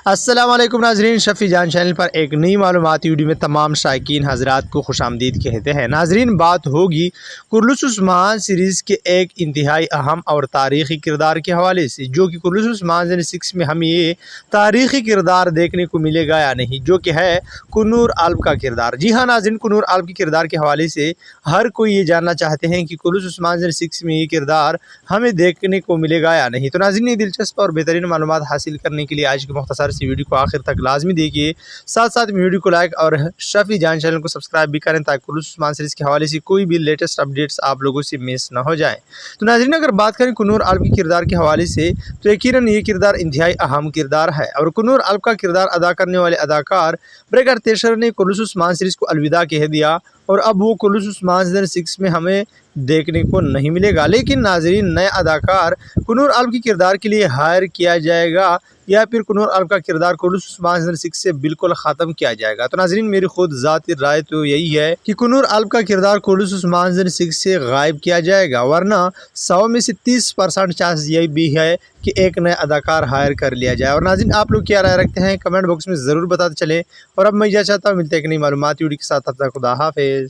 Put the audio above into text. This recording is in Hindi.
अस्सलाम वालेकुम नाजरीन, शफ़ी जान चैनल पर एक नई मालूमाती वीडियो में तमाम शायकीन हज़रात को खुशामदीद कहते हैं। नाजरीन, बात होगी कुर्लुस उस्मान सीरीज़ के एक इंतहाई अहम और तारीख़ी किरदार के हवाले से, जो कि कुर्लुस उस्मान सीज़न 6 में हमें ये तारीख़ी किरदार देखने को मिलेगा या नहीं, जो कि है कुन्नूर आल्ब का किरदार। जी हाँ नाजरीन, कुन्नूर आल्ब के किरदार के हवाले से हर कोई ये जानना चाहते हैं कि कुर्लुस उस्मान सीज़न 6 में ये किरदार हमें देखने को मिलेगा या नहीं। तो नाज़रीन, ये दिलचस्प और बेहतरीन मालूमात हासिल करने के लिए आज की मुख्तसर सी वीडियो को आखिर तक लाजमी देखिए। साथ साथ वीडियो को लाइक और शफ़ी जान चैनल को सब्सक्राइब भी करें, ताकि कुर्लुस उस्मान सीरीज़ के हवाले से कोई भी लेटेस्ट अपडेट्स आप लोगों से मिस ना हो जाए। तो नाज़रीन, अगर बात करें कुन्नूर आल्ब के किरदार के हवाले से, तो यकीनन ये किरदार इंतहाई अहम किरदार है और कुन्नूर आल्ब का किरदार अदा करने वाले अदाकार ब्रेगर तेशर ने कुर्लुस उस्मान सीरीज़ को अलविदा कह दिया और अब वो कुर्लुस उस्मान सीज़न 6 में हमें देखने को नहीं मिलेगा। लेकिन नाजरीन, नए अदाकार कुन्नूर आल्ब के किरदार के लिए हायर किया जाएगा या फिर कुन्नूर आल्ब का किरदार कुर्लुस उस्मान सीज़न 6 से बिल्कुल ख़त्म किया जाएगा। तो नाजरीन, मेरी खुद ज़ाती राय तो यही है कि कुन्नूर आल्ब का किरदार कुर्लुस उस्मान सीज़न 6 से गायब किया जाएगा, वरना 100 में से 30% चांस यही भी है कि एक नया अदाकार हायर कर लिया जाए। और नाज़रीन, आप लोग क्या राय रखते हैं कमेंट बॉक्स में ज़रूर बताते चलें। और अब मैं यह चाहता हूँ मिलते हैं एक नई मालूमाती वीडियो के साथ। तब तक खुदा हाफिज़।